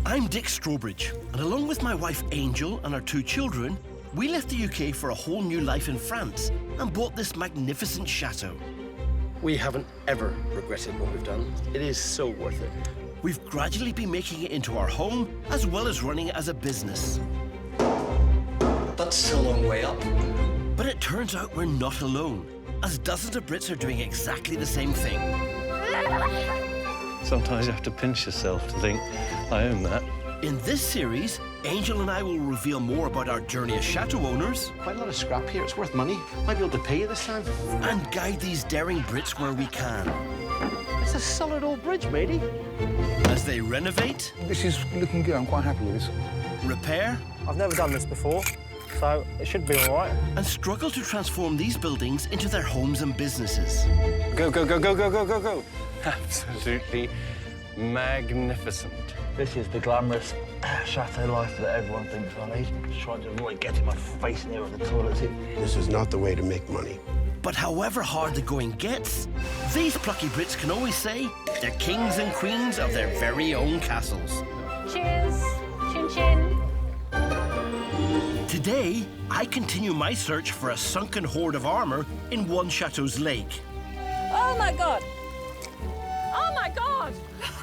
I'm Dick Strawbridge, and along with my wife Angel and our 2 children, we left the UK for a whole new life in France and bought this magnificent chateau. We haven't ever regretted what we've done. It is so worth it. We've gradually been making it into our home, as well as running it as a business. That's a long way up. But it turns out we're not alone, as dozens of Brits are doing exactly the same thing. Sometimes you have to pinch yourself to think, I own that. In this series, Angel and I will reveal more about our journey as chateau owners. Quite a lot of scrap here. It's worth money. Might be able to pay you this time. And guide these daring Brits where we can. It's a solid old bridge, matey. As they renovate. This is looking good. I'm quite happy with this. Repair. I've never done this before, so it should be all right. And struggle to transform these buildings into their homes and businesses. Go, go, go, go, go, go, go, go. Absolutely magnificent. This is the glamorous chateau life that everyone thinks I need. Just trying to avoid getting my face near the toilet seat. This is not the way to make money. But however hard the going gets, these plucky Brits can always say they're kings and queens of their very own castles. Cheers. Chin chin. Today, I continue my search for a sunken hoard of armour in one chateau's lake. Oh my God. Oh my God.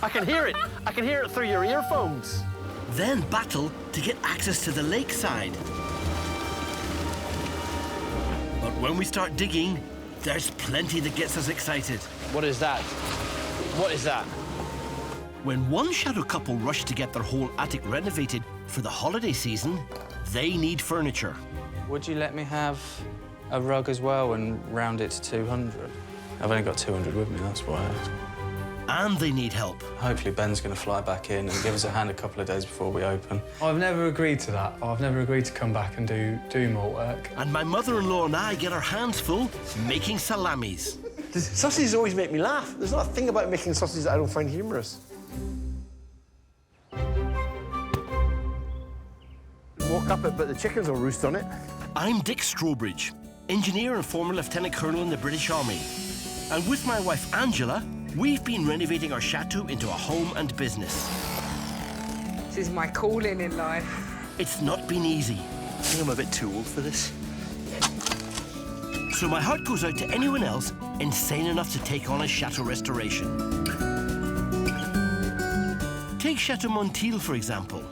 I can hear it. I can hear it through your earphones. Then battle to get access to the lakeside. But when we start digging, there's plenty that gets us excited. What is that? What is that? When one chateau couple rush to get their whole attic renovated for the holiday season, they need furniture. Would you let me have a rug as well and round it to 200? I've only got 200 with me, that's why. And they need help. Hopefully Ben's going to fly back in and give us a hand a couple of days before we open. I've never agreed to that. I've never agreed to come back and do more work. And my mother-in-law and I get our hands full making salamis. Sausages always make me laugh. There's not a thing about making sausages that I don't find humorous. Walk up it, but the chickens will roost on it. I'm Dick Strawbridge, engineer and former Lieutenant Colonel in the British Army. And with my wife Angela, we've been renovating our chateau into a home and business. This is my calling in life. It's not been easy. I think I'm a bit too old for this. So my heart goes out to anyone else insane enough to take on a chateau restoration. Take Chateau Montiel, for example.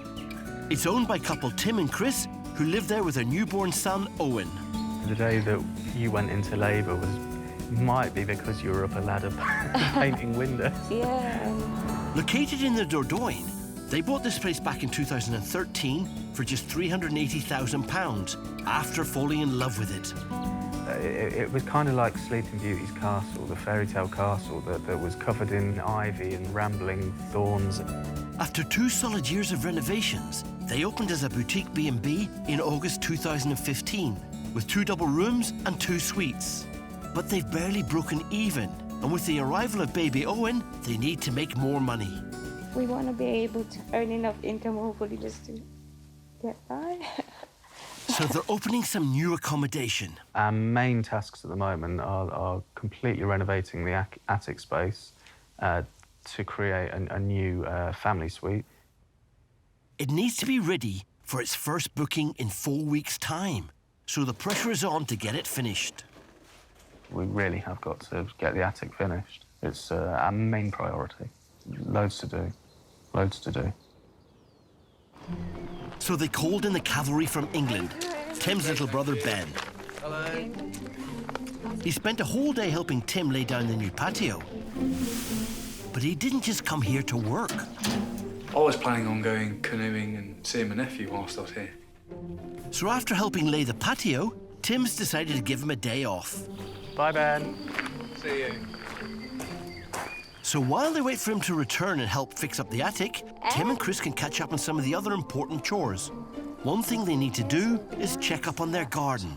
It's owned by couple Tim and Krys, who live there with their newborn son, Owen. The day that you went into labour might be because you were up a ladder painting windows. Yeah. Located in the Dordogne, they bought this place back in 2013 for just £380,000 after falling in love with it. It was kind of like Sleeping Beauty's castle, the fairy tale castle that was covered in ivy and rambling thorns. After 2 solid years of renovations, they opened as a boutique B&B in August 2015, with 2 double rooms and 2 suites. But they've barely broken even, and with the arrival of baby Owen, they need to make more money. We want to be able to earn enough income, hopefully, just to get by. So they're opening some new accommodation. Our main tasks at the moment are completely renovating the attic space to create a new family suite. It needs to be ready for its first booking in 4 weeks' time, so the pressure is on to get it finished. We really have got to get the attic finished. It's our main priority. Loads to do. Loads to do. So they called in the cavalry from England, Tim's little brother Ben. Hello. He spent a whole day helping Tim lay down the new patio. But he didn't just come here to work. I was planning on going canoeing and seeing my nephew whilst I was here. So after helping lay the patio, Tim's decided to give him a day off. Bye, Ben. See you. So while they wait for him to return and help fix up the attic, Tim and Krys can catch up on some of the other important chores. One thing they need to do is check up on their garden.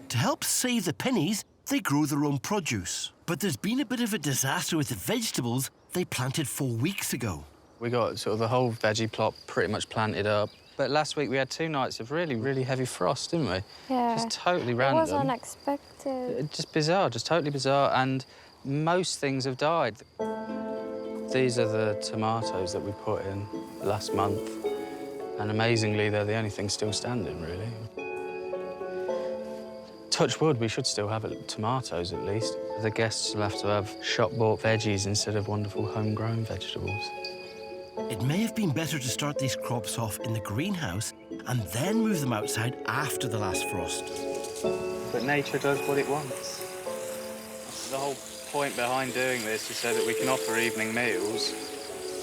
To help save the pennies, they grow their own produce. But there's been a bit of a disaster with the vegetables they planted 4 weeks ago. We got sort of the whole veggie plot pretty much planted up. But last week we had 2 nights of really, really heavy frost, didn't we? Yeah. Just totally random. It was unexpected. Just bizarre, just totally bizarre, and most things have died. These are the tomatoes that we put in last month. And amazingly, they're the only thing still standing, really. Touch wood, we should still have tomatoes at least. The guests will have to have shop-bought veggies instead of wonderful homegrown vegetables. It may have been better to start these crops off in the greenhouse and then move them outside after the last frost. But nature does what it wants. That's the whole point behind doing this, is so that we can offer evening meals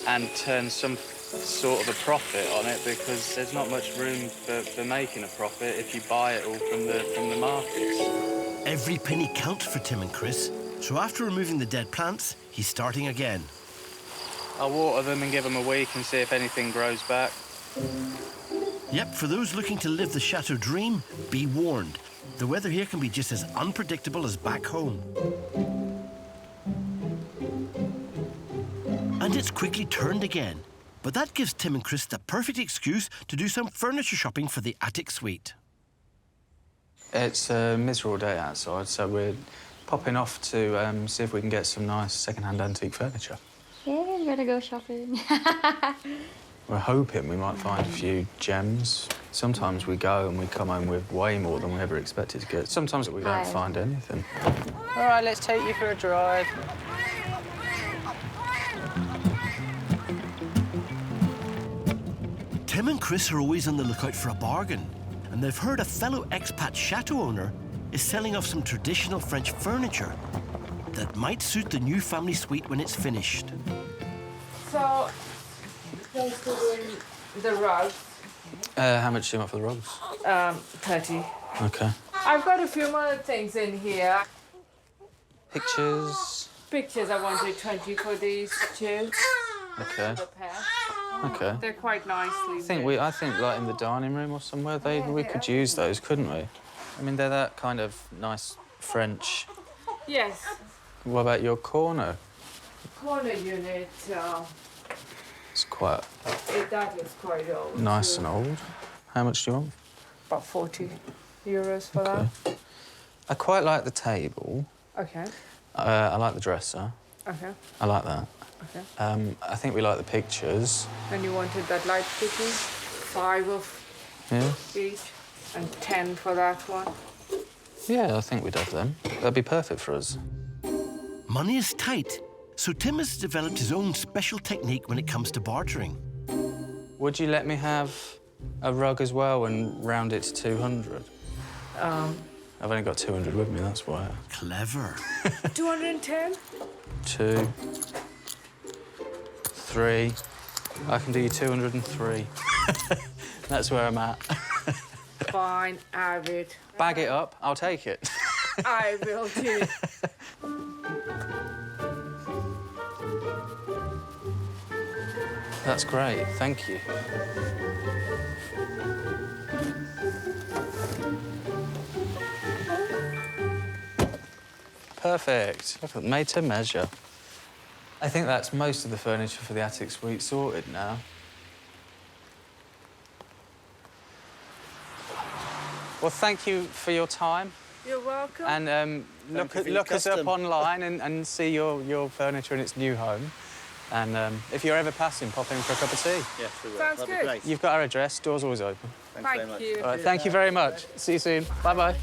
and turn some sort of a profit on it, because there's not much room for making a profit if you buy it all from the markets. Every penny counts for Tim and Krys, so after removing the dead plants, he's starting again. I'll water them and give them a week and see if anything grows back. Yep, for those looking to live the Chateau dream, be warned. The weather here can be just as unpredictable as back home. And it's quickly turned again. But that gives Tim and Krys the perfect excuse to do some furniture shopping for the attic suite. It's a miserable day outside, so we're popping off to see if we can get some nice second-hand antique furniture. Yeah, you better go shopping. We're hoping we might find a few gems. Sometimes we go and we come home with way more than we ever expected to get. Sometimes we don't find anything. All right, let's take you for a drive. Tim and Krys are always on the lookout for a bargain, and they've heard a fellow expat chateau owner is selling off some traditional French furniture that might suit the new family suite when it's finished. So, thanks for doing the rugs. How much do you want for the rugs? 30. OK. I've got a few more things in here. Pictures? Pictures, I wanted 20 for these two. OK. The pair. OK. They're quite nicely I think like in the dining room or somewhere, we could use those, couldn't we? I mean, they're that kind of nice French. Yes. What about your corner? Corner unit. It's quite That is quite old. nice too. and old. How much do you want? About 40 euros for that. I quite like the table. Okay. I like the dresser. Okay. I like that. Okay. I think we like the pictures. And you wanted that light sticky? 5 of each, and 10 for that one. Yeah, I think we'd have them. That'd be perfect for us. Money is tight, so Tim has developed his own special technique when it comes to bartering. Would you let me have a rug as well and round it to 200? I've only got 200 with me, that's why. Clever. 210? 2, 3. I can do you 203. That's where I'm at. Fine, have it. Bag it up, I'll take it. I will do. That's great, thank you. Perfect. Look at made to measure. I think that's most of the furniture for the attic suite sorted now. Well, thank you for your time. You're welcome. And look us up online and see your furniture in its new home. And if you're ever passing, pop in for a cup of tea. Yes, we will. Sounds That'd be good. great. You've got our address. Door's always open. Thanks very much. Thank you. All right, thank you very much. See you soon. Bye-bye.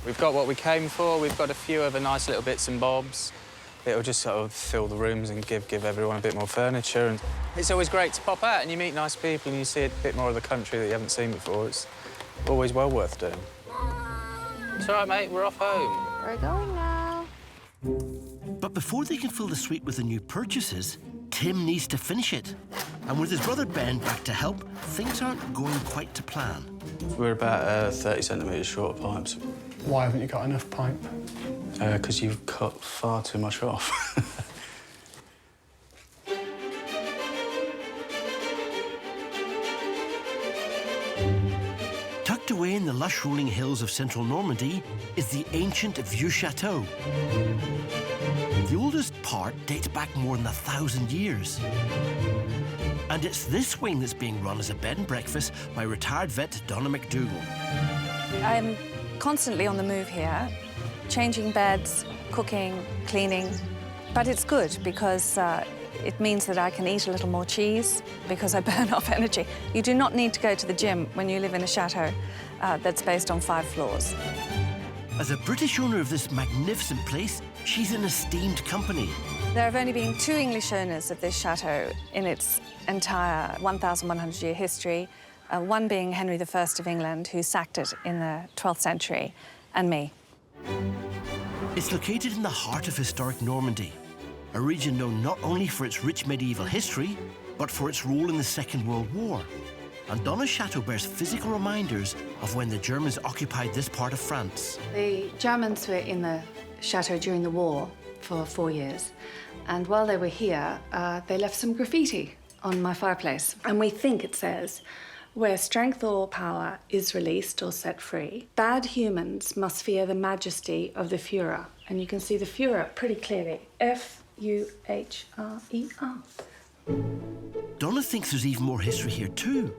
We've got what we came for. We've got a few other nice little bits and bobs. It'll just sort of fill the rooms and give everyone a bit more furniture. And it's always great to pop out and you meet nice people and you see a bit more of the country that you haven't seen before. It's always well worth doing. It's all right, mate. We're off home. We're going now. But before they can fill the suite with the new purchases, Tim needs to finish it. And with his brother Ben back to help, things aren't going quite to plan. We're about 30 centimetres short of pipes. Why haven't you got enough pipe? Because you've cut far too much off. Tucked away in the lush rolling hills of central Normandy is the ancient Vieux Chateau. The oldest part dates back more than 1,000 years. And it's this wing that's being run as a bed and breakfast by retired vet Donna McDougall. I'm constantly on the move here, changing beds, cooking, cleaning. But it's good because it means that I can eat a little more cheese because I burn off energy. You do not need to go to the gym when you live in a chateau that's based on 5 floors. As a British owner of this magnificent place, she's in esteemed company. There have only been 2 English owners of this chateau in its entire 1,100-year history, one being Henry I of England, who sacked it in the 12th century, and me. It's located in the heart of historic Normandy, a region known not only for its rich medieval history, but for its role in the Second World War. And Donna's chateau bears physical reminders of when the Germans occupied this part of France. The Germans were in the chateau during the war for 4 years, and while they were here, they left some graffiti on my fireplace. And we think it says, "Where strength or power is released or set free, bad humans must fear the majesty of the Führer." And you can see the Führer pretty clearly. F-U-H-R-E-R. Donna thinks there's even more history here too.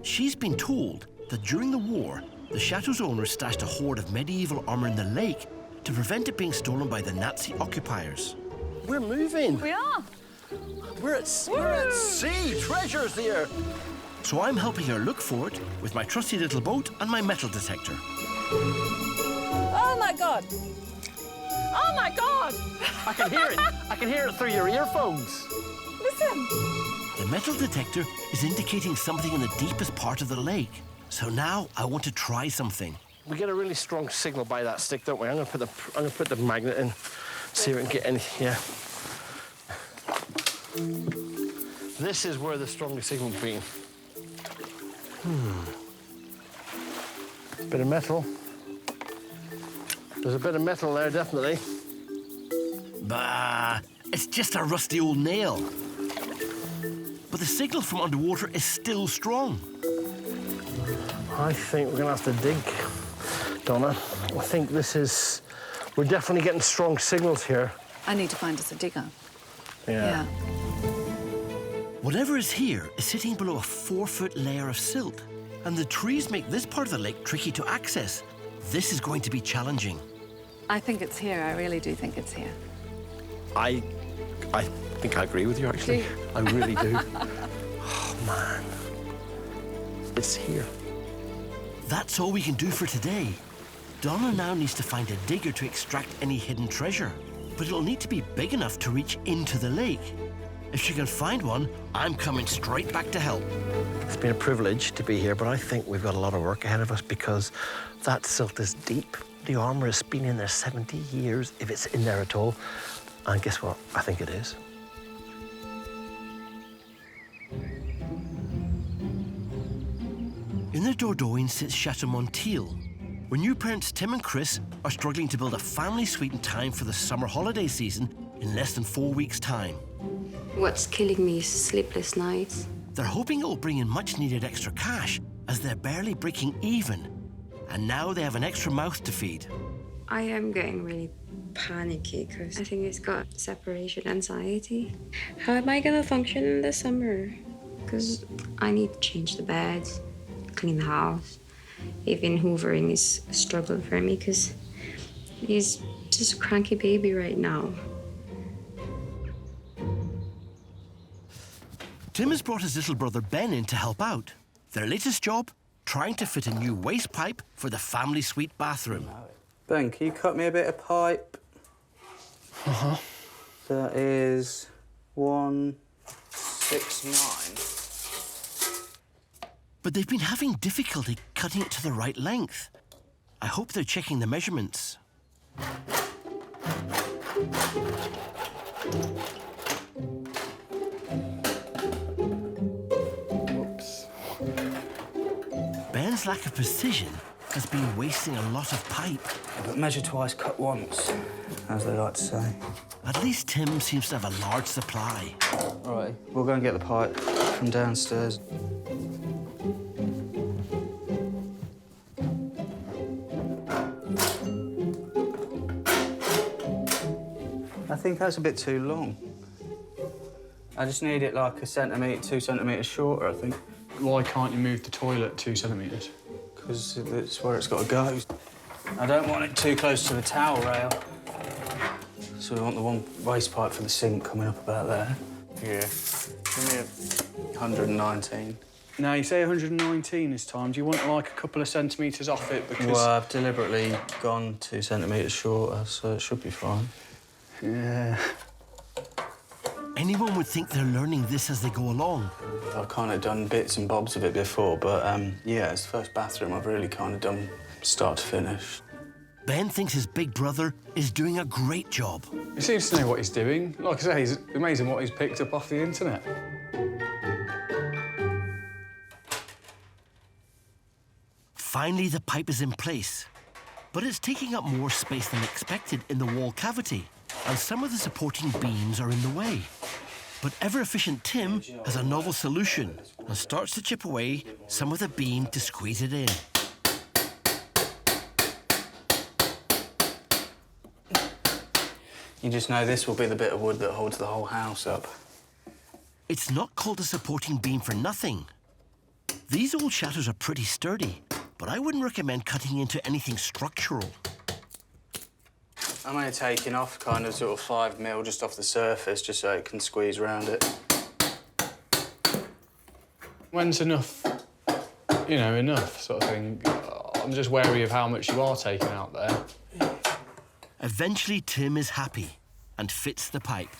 She's been told that during the war, the chateau's owner stashed a hoard of medieval armour in the lake to prevent it being stolen by the Nazi occupiers. We're moving. We are. We're at sea. Treasure's here. So I'm helping her look for it with my trusty little boat and my metal detector. Oh, my God. Oh, my God. I can hear it. I can hear it through your earphones. Listen. The metal detector is indicating something in the deepest part of the lake. So now I want to try something. We get a really strong signal by that stick, don't we? I'm gonna put the magnet in, see if we can get any. Yeah. This is where the strongest signal's been. Bit of metal. There's a bit of metal there, definitely. Bah, it's just a rusty old nail. But the signal from underwater is still strong. I think we're gonna have to dig, Donna. I think we're definitely getting strong signals here. I need to find us a digger. Yeah. Whatever is here is sitting below a 4-foot layer of silt, and the trees make this part of the lake tricky to access. This is going to be challenging. I think it's here. I really do think it's here. I think I agree with you, actually. I really do. Oh, man. It's here. That's all we can do for today. Donna now needs to find a digger to extract any hidden treasure, but it'll need to be big enough to reach into the lake. If she can find one, I'm coming straight back to help. It's been a privilege to be here, but I think we've got a lot of work ahead of us because that silt is deep. The armour has been in there 70 years, if it's in there at all. And guess what? I think it is. In the Dordogne sits Chateau Montiel, where new parents Tim and Krys are struggling to build a family suite in time for the summer holiday season in less than 4 weeks' time. What's killing me is sleepless nights. They're hoping it will bring in much-needed extra cash, as they're barely breaking even. And now they have an extra mouth to feed. I am getting really panicky because I think it's got separation anxiety. How am I gonna function in the summer? Because I need to change the beds, clean the house. Even hoovering is a struggle for me because he's just a cranky baby right now. Tim has brought his little brother Ben in to help out. Their latest job, trying to fit a new waste pipe for the family suite bathroom. Ben, can you cut me a bit of pipe? Uh-huh. That is 169. But they've been having difficulty cutting it to the right length. I hope they're checking the measurements. Whoops. Ben's lack of precision has been wasting a lot of pipe. But measure twice, cut once, as they like to say. At least Tim seems to have a large supply. All right, we'll go and get the pipe from downstairs. I think that's a bit too long. I just need it like 1 centimetre, 2 centimetres shorter, I think. Why can't you move the toilet 2 centimetres? Because that's where it's got to go. I don't want it too close to the towel rail. So we want the one waste pipe for the sink coming up about there. Yeah. Give me 119. Now, you say 119 this time. Do you want, like, a couple of centimetres off it? Because... Well, I've deliberately gone 2 centimetres shorter, so it should be fine. Yeah. Anyone would think they're learning this as they go along. I've kind of done bits and bobs of it before, but, yeah, it's the first bathroom I've really kind of done start to finish. Ben thinks his big brother is doing a great job. He seems to know what he's doing. Like I say, it's amazing what he's picked up off the internet. Finally, the pipe is in place, but it's taking up more space than expected in the wall cavity, and some of the supporting beams are in the way. But ever-efficient Tim has a novel solution and starts to chip away some of the beam to squeeze it in. You just know this will be the bit of wood that holds the whole house up. It's not called a supporting beam for nothing. These old chateaus are pretty sturdy, but I wouldn't recommend cutting into anything structural. I'm only taking off kind of sort of 5 mil just off the surface, just so it can squeeze around it. When's enough, you know, enough sort of thing? I'm just wary of how much you are taking out there. Eventually, Tim is happy and fits the pipe.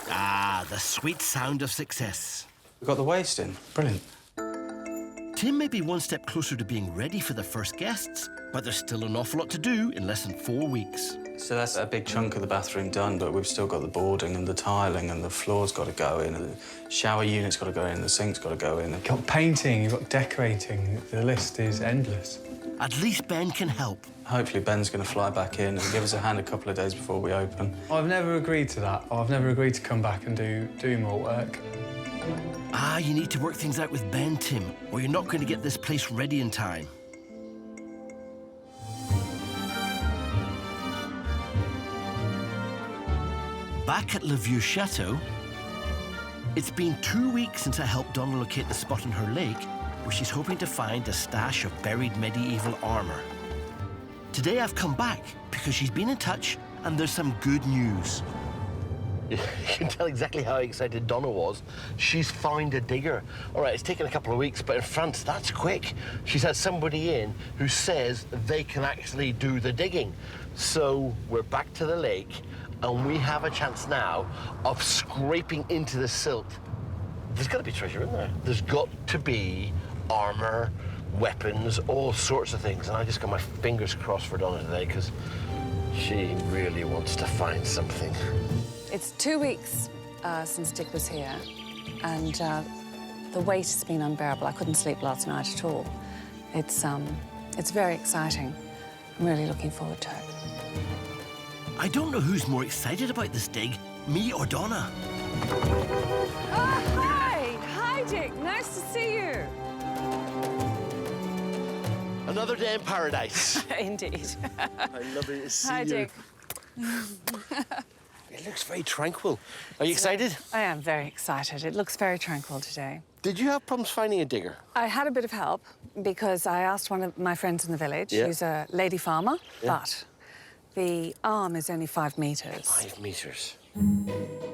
Ah, the sweet sound of success. We've got the waste in. Brilliant. Tim may be one step closer to being ready for the first guests, but there's still an awful lot to do in less than 4 weeks. So that's a big chunk of the bathroom done, but we've still got the boarding and the tiling, and the floor's got to go in, and the shower unit's got to go in, the sink's got to go in. You've got painting, you've got decorating. The list is endless. At least Ben can help. Hopefully Ben's going to fly back in and give us a hand a couple of days before we open. I've never agreed to that. I've never agreed to come back and do more work. Ah, you need to work things out with Ben, Tim, or you're not going to get this place ready in time. Back at Le Vieux Chateau, it's been 2 weeks since I helped Donna locate the spot in her lake where she's hoping to find a stash of buried medieval armour. Today I've come back because she's been in touch and there's some good news. You can tell exactly how excited Donna was. She's found a digger. All right, it's taken a couple of weeks, but in France, that's quick. She's had somebody in who says they can actually do the digging. So we're back to the lake, and we have a chance now of scraping into the silt. There's got to be treasure in there. There's got to be armour, weapons, all sorts of things. And I just got my fingers crossed for Donna today, because she really wants to find something. It's 2 weeks since Dick was here, and the weight has been unbearable. I couldn't sleep last night at all. It's very exciting. I'm really looking forward to it. I don't know who's more excited about this dig, me or Donna. Oh, hi! Hi, Dick. Nice to see you. Another day in paradise. Indeed. I love it to see Hi, you. Dick. It looks very tranquil. Are you excited? I am very excited. It looks very tranquil today. Did you have problems finding a digger? I had a bit of help because I asked one of my friends in the village, who's a lady farmer, but the arm is only 5 metres. 5 metres.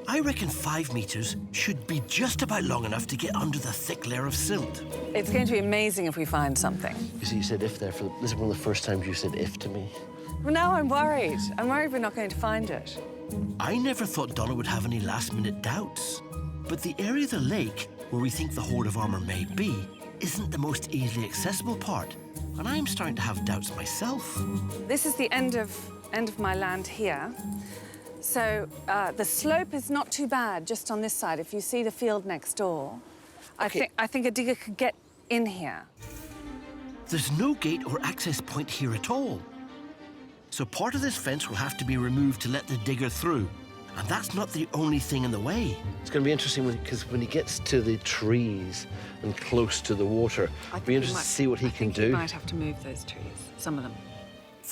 I reckon 5 metres should be just about long enough to get under the thick layer of silt. It's going to be amazing if we find something. You see, you said if there. This is one of the first times you said if to me. Well, now I'm worried. I'm worried we're not going to find it. I never thought Donna would have any last-minute doubts. But the area of the lake where we think the hoard of armour may be isn't the most easily accessible part. And I'm starting to have doubts myself. This is the end of my land here. So the slope is not too bad just on this side. If you see the field next door, I think a digger could get in here. There's no gate or access point here at all. So part of this fence will have to be removed to let the digger through. And that's not the only thing in the way. It's going to be interesting because when he gets to the trees and close to the water, it'll be interesting to see what he can do. He might have to move those trees, some of them.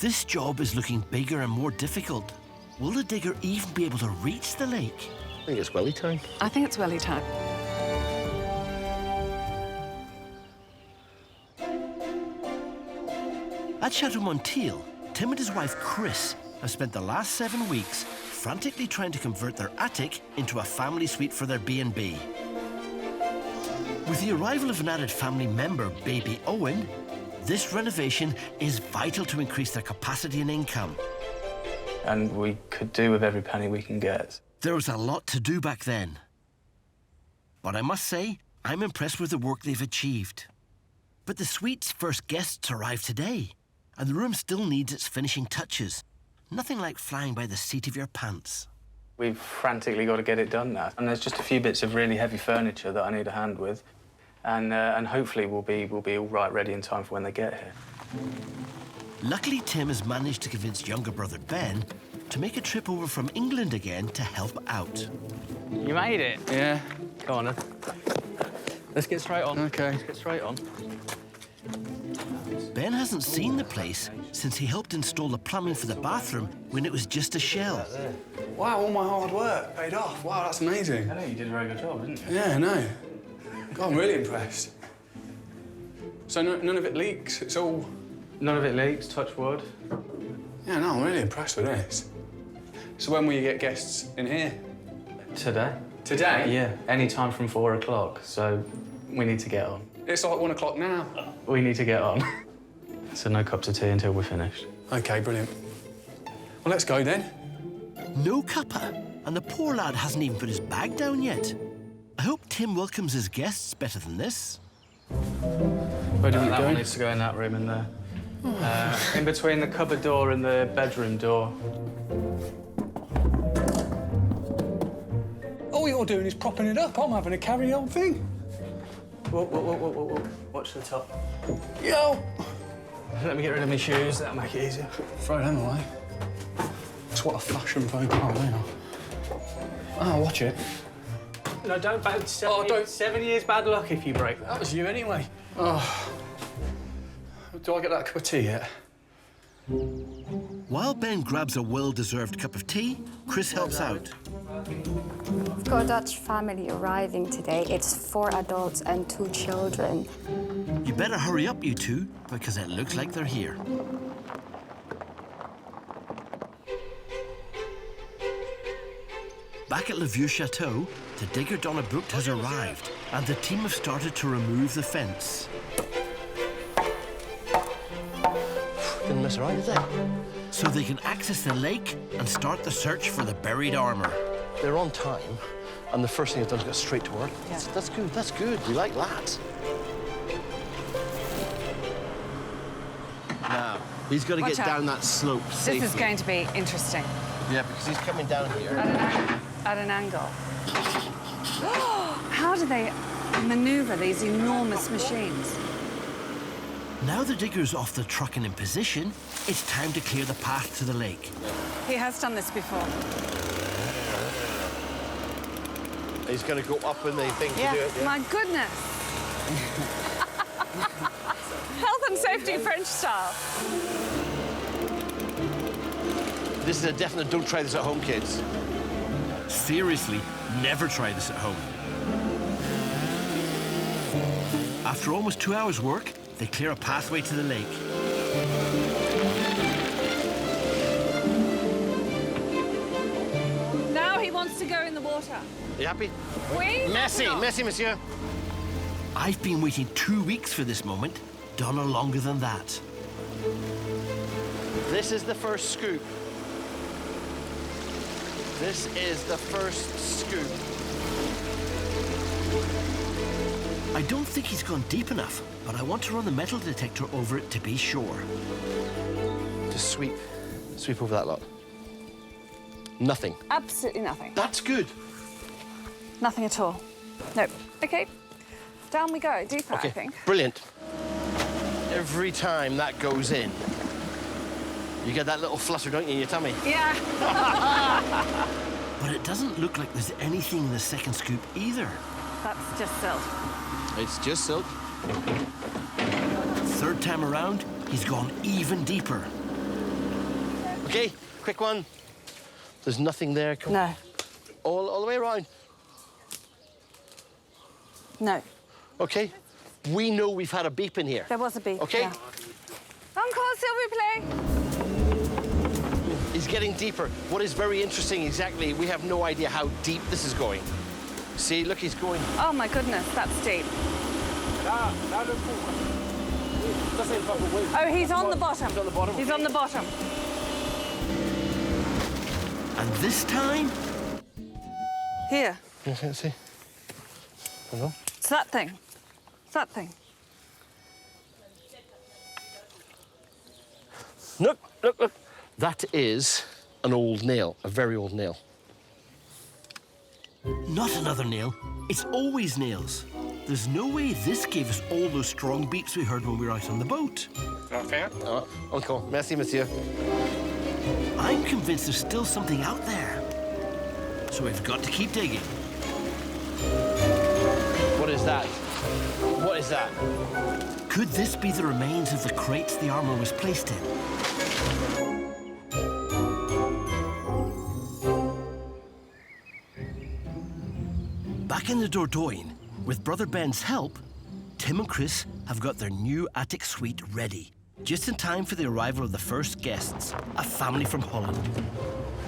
This job is looking bigger and more difficult. Will the digger even be able to reach the lake? I think it's welly time. I think it's welly time. At Chateau Montiel, Tim and his wife Krys have spent the last 7 weeks frantically trying to convert their attic into a family suite for their B&B. With the arrival of an added family member, baby Owen, this renovation is vital to increase their capacity and income. And we could do with every penny we can get. There was a lot to do back then. But I must say, I'm impressed with the work they've achieved. But the suite's first guests arrived today, and the room still needs its finishing touches. Nothing like flying by the seat of your pants. We've frantically got to get it done now. And there's just a few bits of really heavy furniture that I need a hand with. And hopefully we'll be all right, ready in time for when they get here. Luckily, Tim has managed to convince younger brother Ben to make a trip over from England again to help out. You made it? Yeah. Go on, then. Let's get straight on. OK. Let's get straight on. Ben hasn't seen the place since he helped install the plumbing for the bathroom when it was just a shell. Wow, all my hard work paid off. Wow, that's amazing. I know you did a very good job, didn't you? Yeah, I know. God, I'm really impressed. So none of it leaks? It's all... None of it leaks, touch wood. Yeah, no, I'm really impressed with this. So when will you get guests in here? Today. Today? Yeah, any time from 4 o'clock, so we need to get on. It's like 1 o'clock now. We need to get on. So no cups of tea until we're finished. OK, brilliant. Well, let's go then. No cuppa, and the poor lad hasn't even put his bag down yet. I hope Tim welcomes his guests better than this. Where do we go? That one needs to go in that room in there. In between the cupboard door and the bedroom door. All you're doing is propping it up. I'm having to carry the whole thing. Whoa. Watch the top. Yo! Let me get rid of my shoes, that'll make it easier. Throw them away. That's what a fashion faux pas they are. Oh, watch it. No, don't bad. 7 years bad luck if you break that. That was you anyway. Oh. Do I get that cup of tea yet? While Ben grabs a well-deserved cup of tea, Krys helps out. We've got a Dutch family arriving today. It's 4 adults and 2 children. You better hurry up, you two, because it looks like they're here. Back at Le Vieux Chateau, the digger Donna booked has arrived, and the team have started to remove the fence. Didn't miss around, did they? So they can access the lake and start the search for the buried armour. They're on time, and the first thing they've done is get straight to work. Yeah. That's good, that's good. We like that. Now, he's got to get down that slope safely. This is going to be interesting. Yeah, because he's coming down here. At an angle. How do they maneuver these enormous machines? Now the digger's off the truck and in position, it's time to clear the path to the lake. He has done this before. He's going to go up when they think to do it. Yeah. My goodness. Health and safety French style. This is a definite don't try this at home, kids. Seriously, never try this at home. After almost 2 hours' work, they clear a pathway to the lake. Now he wants to go in the water. You happy? Oui, Messy, monsieur. I've been waiting 2 weeks for this moment, Donna longer than that. This is the first scoop. This is the first scoop. I don't think he's gone deep enough, but I want to run the metal detector over it to be sure. Just sweep over that lot. Nothing. Absolutely nothing. That's good. Nothing at all. No. OK. Down we go. Deeper, I think. Brilliant. Every time that goes in, you get that little flutter, don't you, in your tummy? Yeah. But it doesn't look like there's anything in the second scoop either. That's just silk. It's just silk. Third time around, he's gone even deeper. OK, quick one. There's nothing there. Come on. No. All the way around. No. OK. We know we've had a beep in here. There was a beep. OK? Yeah. Uncles, s'il vous plaît. He's getting deeper. What is very interesting, exactly, we have no idea how deep this is going. See, look, he's going. Oh my goodness, that's deep. Oh, he's on the bottom. He's on the bottom. He's on the bottom. And this time, Here. You can't see. Hello? It's that thing. It's that thing. Look, look, look. That is an old nail, a very old nail. not another nail. It's always nails. There's no way this gave us all those strong beeps we heard when we were out on the boat. Uncle, merci, monsieur. I'm convinced there's still something out there. So we've got to keep digging. What is that? What is that? Could this be the remains of the crates the armour was placed in? Back in the Dordogne, with Brother Ben's help, Tim and Krys have got their new attic suite ready, just in time for the arrival of the first guests, a family from Holland.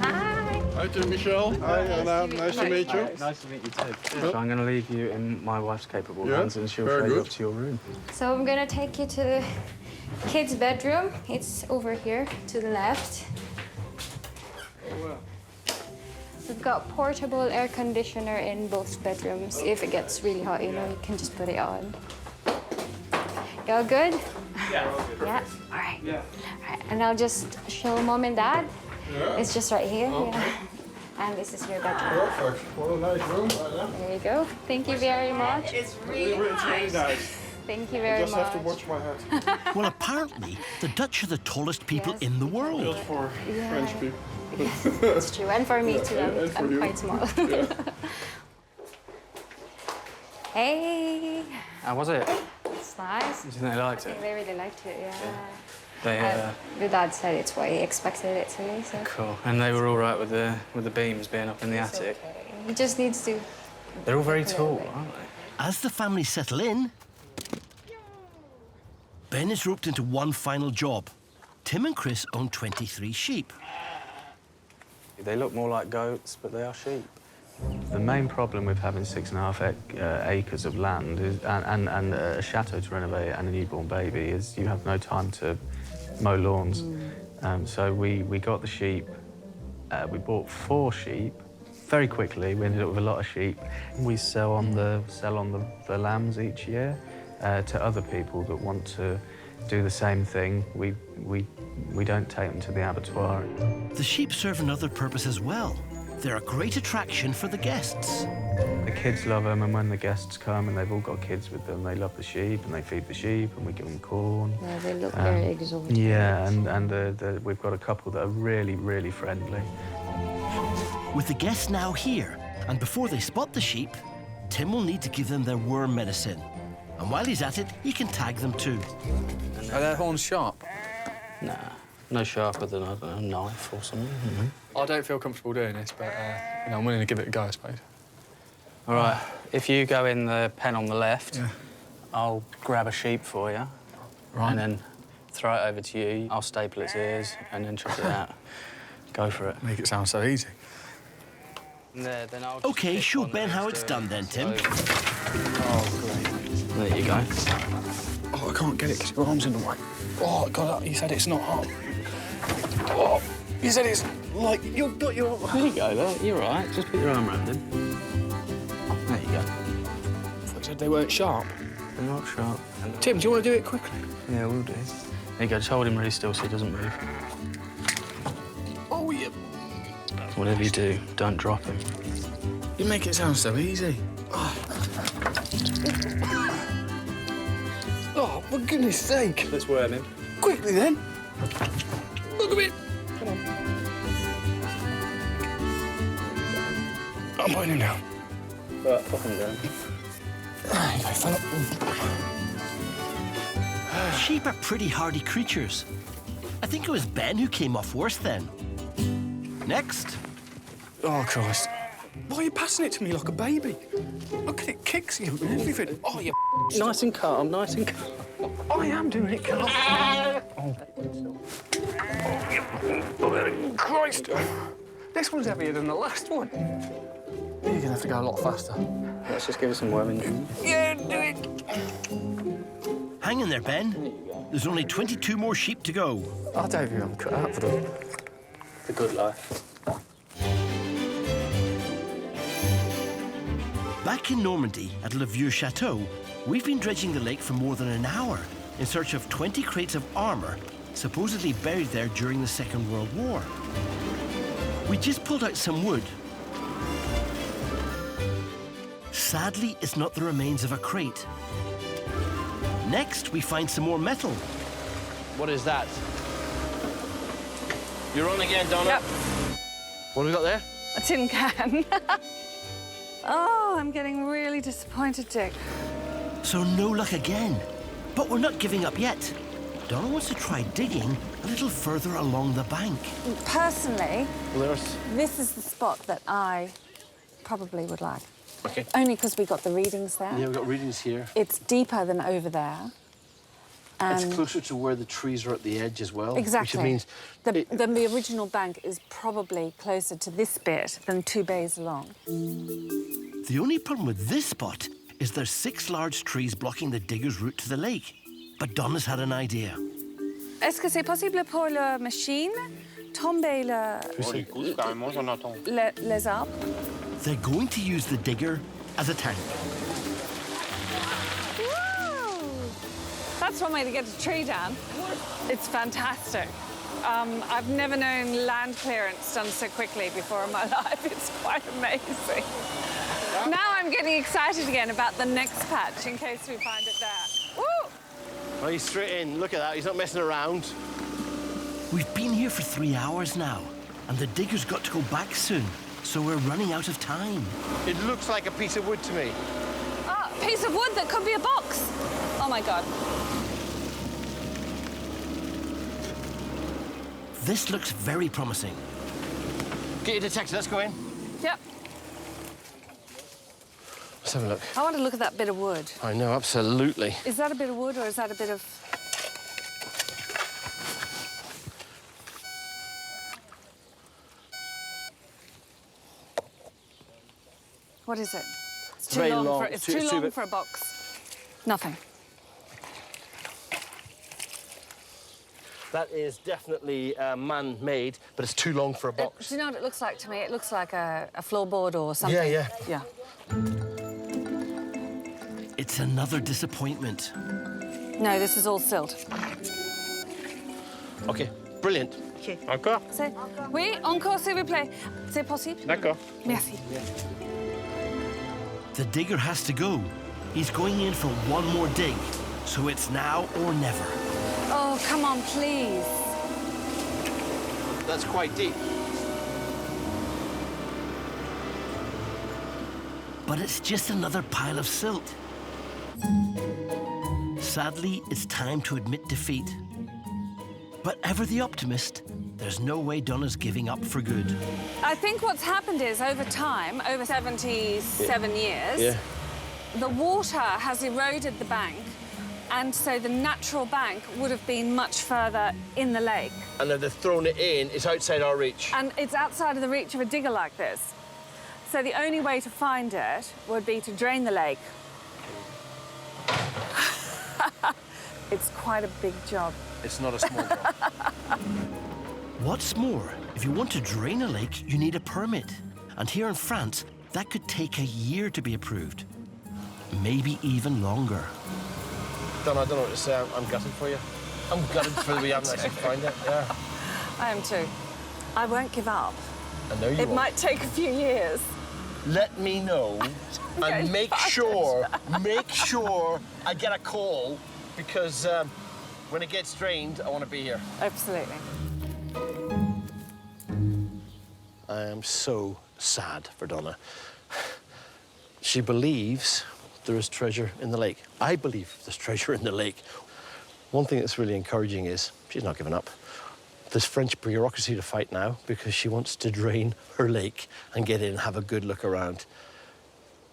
Hi, Tim, Michelle. Hi, Anna. Nice to meet you. Nice to meet you too. So I'm going to leave you in my wife's capable Yeah, hands, and she'll very show you good. up to your room. So I'm gonna take you to the kids' bedroom. It's over here to the left. We've got portable air conditioner in both bedrooms. If it gets really hot, you know, you can just put it on. You all good? Yeah. Yeah? All right. Yeah. All right. And I'll just show Mom and Dad. Yeah. It's just right here. Okay. Yeah. And this is your bedroom. Perfect. What a nice room. There you go. Thank you very much. It's really nice. Thank you I very just much. have to watch my head. Well, apparently, the Dutch are the tallest people in the world. Just for Yeah. French people. It's true, and for me too. And for I'm you. quite small. Yeah. Hey. How was it? It's nice. Do you think they liked it? They really liked it, yeah. They, The dad said it's what he expected it to be, so. Cool. And they were all right with the beams being up in the It's attic. okay. He just needs to. They're all very tall, aren't they? As the family settle in, Ben is roped into one final job. Tim and Krys own 23 sheep. They look more like goats, but they are sheep. The main problem with having 6.5 acres of land is, and a chateau to renovate and a newborn baby is you have no time to mow lawns. So we got the sheep. We bought 4 sheep very quickly. We ended up with a lot of sheep. We sell on the lambs each year to other people that want to do the same thing. We don't take them to the abattoir. The sheep serve another purpose as well. They're a great attraction for the guests. The kids love them, and when the guests come and they've all got kids with them, they love the sheep and they feed the sheep and we give them corn. Yeah, they look very exotic. Yeah, and we've got a couple that are really, really friendly. With the guests now here, and before they spot the sheep, Tim will need to give them their worm medicine. And while he's at it, he can tag them too. Are their horns sharp? Nah, no sharper than, I don't know, a knife or something. Mm-hmm. I don't feel comfortable doing this, but you know, I'm willing to give it a go, I suppose. All right, if you go in the pen on the left, Yeah. I'll grab a sheep for you. Right. And then throw it over to you. I'll staple its ears and then chop it out. Go for it. Make it sound so easy. There, then I'll just OK, pick show one Ben that how is it's doing done then, it. Tim. Oh, great. There you go. Oh, I can't get it because your arm's in the way. Oh, God, you said it's not hot. Oh, you said it's like you've got your... There you go, look. You're all right. Just put your arm around him. There you go. I thought you said they weren't sharp. They're not sharp. Tim, do you want to do it quickly? Yeah, we'll do. There you go. Just hold him really still so he doesn't move. Oh, yeah. Whatever you do, don't drop him. You make it sound so easy. Oh, for goodness sake. Let's worm him. Quickly, then. Look at it. Come on. I'm putting him down. Right, pop him down. There you go, fella. Sheep are pretty hardy creatures. I think it was Ben who came off worse then. Next. Oh, Christ. Why are you passing it to me like a baby? Look at it, kicks you and everything. Oh, you... Nice and calm, nice and calm. I am doing it, calm. Oh, Oh, Christ! This one's heavier than the last one. You're gonna have to go a lot faster. Let's just give it some worming. Yeah, do it. Hang in there, Ben. There's only 22 more sheep to go. I don't think I'm cut out for the good life. Back in Normandy at Le Vieux Chateau, we've been dredging the lake for more than an hour in search of 20 crates of armour supposedly buried there during the Second World War. We just pulled out some wood. Sadly, it's not the remains of a crate. Next, we find some more metal. What is that? You're on again, Donna. Yep. What have we got there? A tin can. Oh, I'm getting really disappointed, Dick. So no luck again. But we're not giving up yet. Donna wants to try digging a little further along the bank. Personally, this is the spot that I probably would like. Okay. Only because we got the readings there. Yeah, we've got readings here. It's deeper than over there. It's closer to where the trees are at the edge as well. Exactly. Which means the original bank is probably closer to this bit than 2 bays along. The only problem with this spot is there's 6 large trees blocking the digger's route to the lake. But Donna's had an idea. Est-ce que c'est possible pour la machine tomber les arbres? They're going to use the digger as a tank. That's one way to get a tree down. It's fantastic. I've never known land clearance done so quickly before in my life. It's quite amazing. Now I'm getting excited again about the next patch in case we find it there. Woo! Oh, he's straight in. Look at that. He's not messing around. We've been here for 3 hours now, and the digger's got to go back soon, so we're running out of time. It looks like a piece of wood to me. Ah, a piece of wood that could be a box. Oh, my God. This looks very promising. Get your detector. Let's go in. Yep. Let's have a look. I want to look at that bit of wood. I know, absolutely. Is that a bit of wood or is that a bit of... What is it? It's too Very long, long. it's too long for a box. Nothing. That is definitely man-made, but it's too long for a box. Do you know what it looks like to me? It looks like a floorboard or something. Yeah. Yeah. It's another disappointment. No, this is all silt. OK, brilliant. Encore? Oui, encore, s'il vous plaît. C'est possible? D'accord. Merci. The digger has to go. He's going in for one more dig, so it's now or never. Oh, come on, please. That's quite deep. But it's just another pile of silt. Sadly, it's time to admit defeat. But ever the optimist, there's no way Donna's giving up for good. I think what's happened is, over time, over 77 years, the water has eroded the bank, and so the natural bank would have been much further in the lake. And if they've thrown it in, it's outside our reach. And it's outside of the reach of a digger like this. So the only way to find it would be to drain the lake. It's quite a big job. It's not a small job. What's more, if you want to drain a lake, you need a permit. And here in France, that could take a year to be approved. Maybe even longer. Donna, I don't know what to say. I'm gutted for you. I'm gutted for we haven't actually found it. Yeah. I am too. I won't give up. I know you It won't. might take a few years. Let me know and make sure I get a call, because when it gets drained, I want to be here. Absolutely. I am so sad for Donna. She believes there is treasure in the lake. I believe there's treasure in the lake. One thing that's really encouraging is she's not giving up. There's French bureaucracy to fight now because she wants to drain her lake and get in and have a good look around.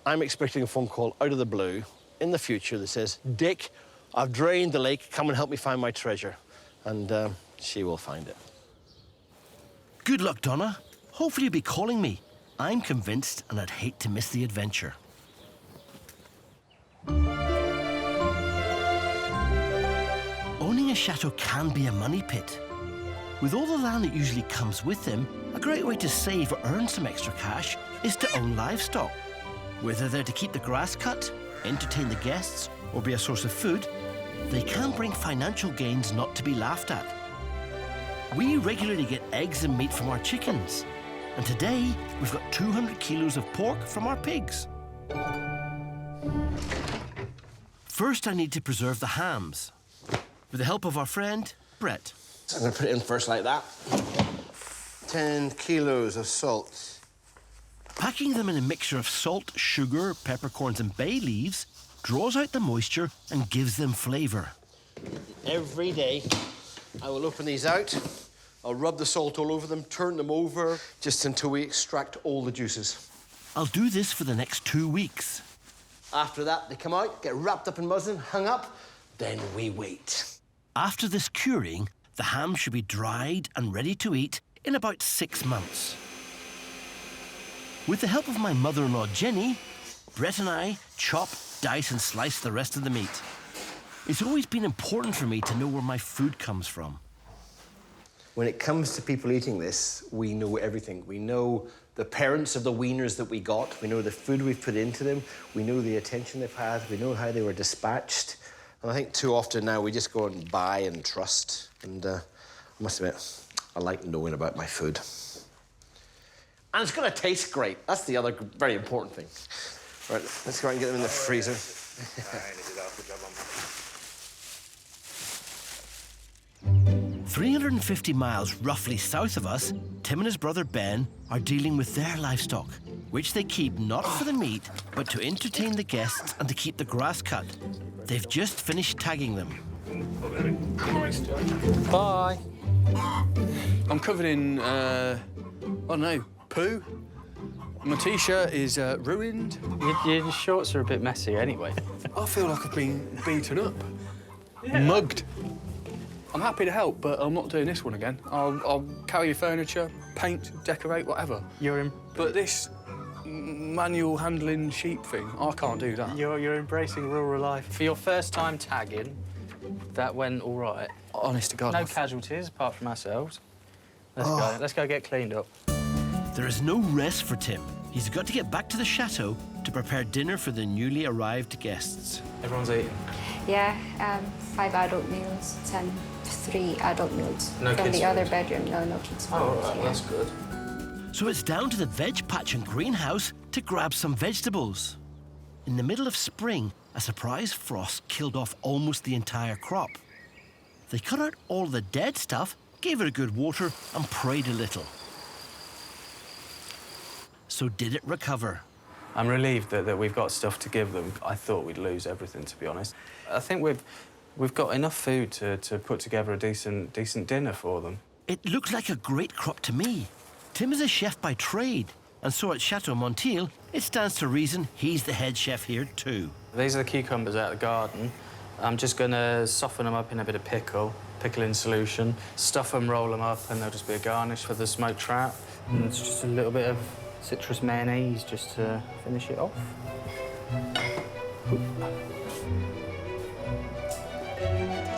I'm expecting a phone call out of the blue in the future that says, Dick, I've drained the lake, come and help me find my treasure. and she will find it. Good luck, Donna. Hopefully you'll be calling me. I'm convinced, and I'd hate to miss the adventure. Owning a chateau can be a money pit. With all the land that usually comes with them, a great way to save or earn some extra cash is to own livestock. Whether they're to keep the grass cut, entertain the guests, or be a source of food, they can bring financial gains not to be laughed at. We regularly get eggs and meat from our chickens, and today we've got 200 kilos of pork from our pigs. First, I need to preserve the hams, with the help of our friend, Brett. So I'm going to put it in first like that. 10 kilos of salt. Packing them in a mixture of salt, sugar, peppercorns and bay leaves draws out the moisture and gives them flavour. Every day, I will open these out. I'll rub the salt all over them, turn them over, just until we extract all the juices. I'll do this for the next 2 weeks. After that, they come out, get wrapped up in muslin, hung up, then we wait. After this curing, the ham should be dried and ready to eat in about 6 months. With the help of my mother-in-law, Jenny, Brett and I chop, dice and slice the rest of the meat. It's always been important for me to know where my food comes from. When it comes to people eating this, we know everything. We know the parents of the weaners that we got. We know the food we've put into them. We know the attention they've had. We know how they were dispatched. And I think too often now we just go and buy and trust. And I must admit, I like knowing about my food. And it's going to taste great. That's the other very important thing. All right, let's go out and get them in the freezer. 350 miles roughly south of us, Tim and his brother Ben are dealing with their livestock, which they keep not for the meat, but to entertain the guests and to keep the grass cut. They've just finished tagging them. Bye. I'm covered in, I don't know, poo. My T-shirt is ruined. Your shorts are a bit messy anyway. I feel like I've been beaten up, mugged. I'm happy to help, but I'm not doing this one again. I'll carry your furniture, paint, decorate, whatever. But this manual handling sheep thing, I can't do that. You're embracing rural life. For your first time tagging, that went all right. Honest to God. No casualties apart from ourselves. Let's go get cleaned up. There is no rest for Tim. He's got to get back to the chateau to prepare dinner for the newly arrived guests. Everyone's eating? Yeah, 5 adult meals and 3 adult meals. No from kids the other food? bedroom. No kids food. Oh, all right, yeah. that's good. So it's down to the veg patch and greenhouse to grab some vegetables. In the middle of spring, a surprise frost killed off almost the entire crop. They cut out all the dead stuff, gave it a good water, and prayed a little. So did it recover? I'm relieved that we've got stuff to give them. I thought we'd lose everything, to be honest. I think we've got enough food to put together a decent dinner for them. It looked like a great crop to me. Tim is a chef by trade, and so at Chateau Montiel, it stands to reason he's the head chef here too. These are the cucumbers out of the garden. I'm just going to soften them up in a bit of pickle in solution, stuff them, roll them up, and they'll just be a garnish for the smoked trout. And it's just a little bit of citrus mayonnaise just to finish it off.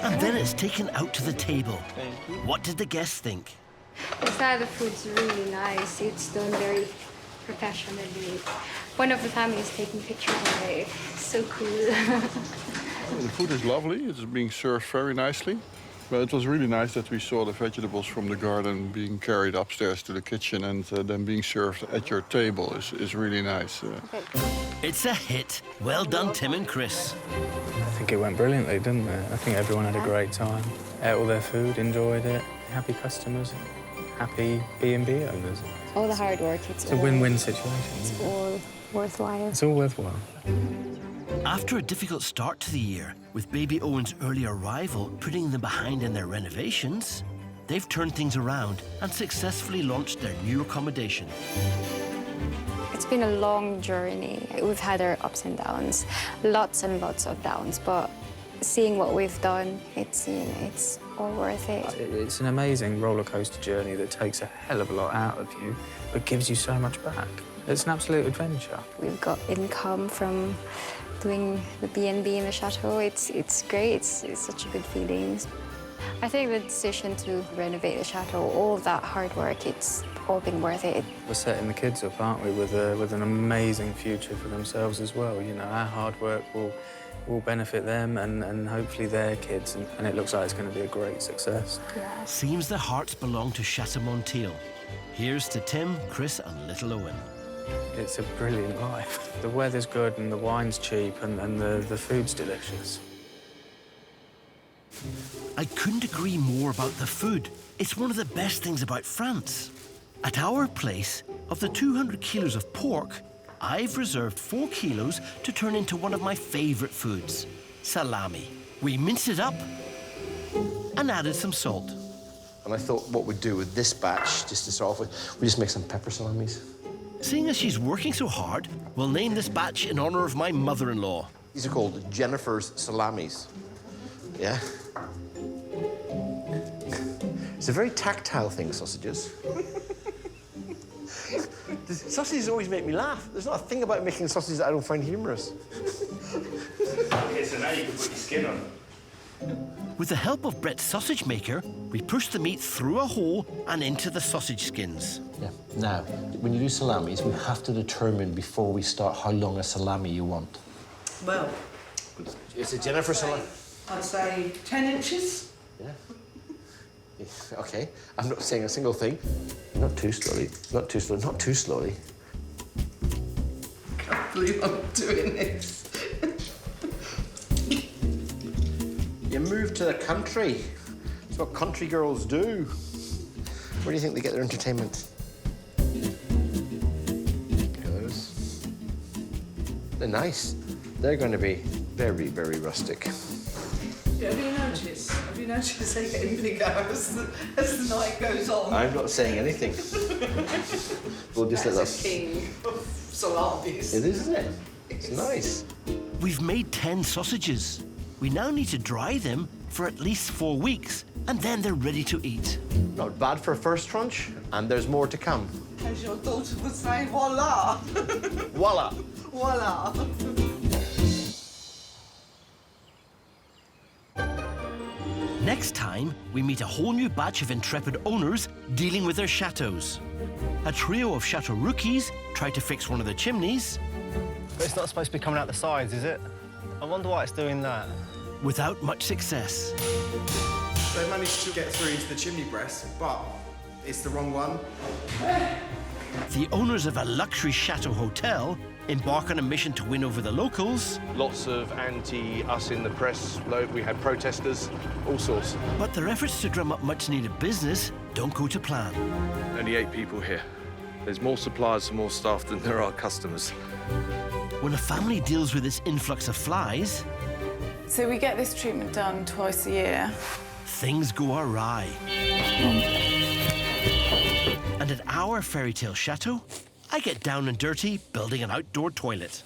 And then it's taken out to the table. What did the guests think? The side of the food's really nice. It's done very professionally. One of the families taking pictures of it. So cool. The food is lovely. It's being served very nicely. But it was really nice that we saw the vegetables from the garden being carried upstairs to the kitchen and then being served at your table is really nice. It's a hit. Well done, Tim and Krys. I think it went brilliantly, didn't it? I think everyone had a great time. Ate all their food, enjoyed it. Happy customers, happy B&B owners. All the hard work, it's a win-win situation. It's all worthwhile. It's all worthwhile. After a difficult start to the year, with baby Owen's early arrival putting them behind in their renovations, they've turned things around and successfully launched their new accommodation. It's been a long journey. We've had our ups and downs, lots and lots of downs, but seeing what we've done, it's all worth it. It's an amazing roller coaster journey that takes a hell of a lot out of you, but gives you so much back. It's an absolute adventure. We've got income from doing the B&B in the chateau. It's great. It's such a good feeling. I think the decision to renovate the chateau, all of that hard work, it's all been worth it. We're setting the kids up, aren't we, with an amazing future for themselves as well. You know, our hard work will benefit them and hopefully their kids, and it looks like it's going to be a great success. Yeah. Seems their hearts belong to Chateau Montiel. Here's to Tim, Krys and little Owen. It's a brilliant life. The weather's good and the wine's cheap and the food's delicious. I couldn't agree more about the food. It's one of the best things about France. At our place, of the 200 kilos of pork, I've reserved 4 kilos to turn into one of my favourite foods, salami. We minced it up and added some salt. And I thought what we'd do with this batch, just to start off with, we just make some pepper salamis. Seeing as she's working so hard, we'll name this batch in honour of my mother-in-law. These are called Jennifer's salamis. Yeah? It's a very tactile thing, sausages. Sausages always make me laugh. There's not a thing about making sausages that I don't find humorous. Okay, so now you can put your skin on. With the help of Brett's sausage maker, we push the meat through a hole and into the sausage skins. Yeah. Now, when you do salamis, we have to determine before we start how long a salami you want. Well, It's a Jennifer salami. I'd say 10 inches. Yeah. Okay. I'm not saying a single thing. Not too slowly. Not too slowly. Not too slowly. I can't believe I'm doing this. You moved to the country. That's what country girls do. Where do you think they get their entertainment? Those. They're nice. They're going to be very, very rustic. Yeah, have you noticed they're getting bigger as the night goes on? I'm not saying anything. We'll just let That's that. a king of salamis. It is, isn't it? It's nice. We've made 10 sausages. We now need to dry them for at least 4 weeks, and then they're ready to eat. Not bad for a first tranche, and there's more to come. As your daughter would say, voila. Voila. Voila. Next time, we meet a whole new batch of intrepid owners dealing with their chateaus. A trio of chateau rookies tried to fix one of the chimneys. But it's not supposed to be coming out the sides, is it? I wonder why it's doing that. Without much success. They managed to get through into the chimney breast, but it's the wrong one. The owners of a luxury chateau hotel embark on a mission to win over the locals. Lots of anti-us in the press. We had protesters, all sorts. But their efforts to drum up much-needed business don't go to plan. Only 8 people here. There's more suppliers and more staff than there are customers. When a family deals with this influx of flies, So we get this treatment done twice a year. things go awry. And at our fairy tale chateau, I get down and dirty building an outdoor toilet.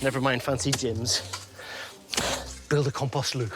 Never mind fancy gyms. Build a compost loo.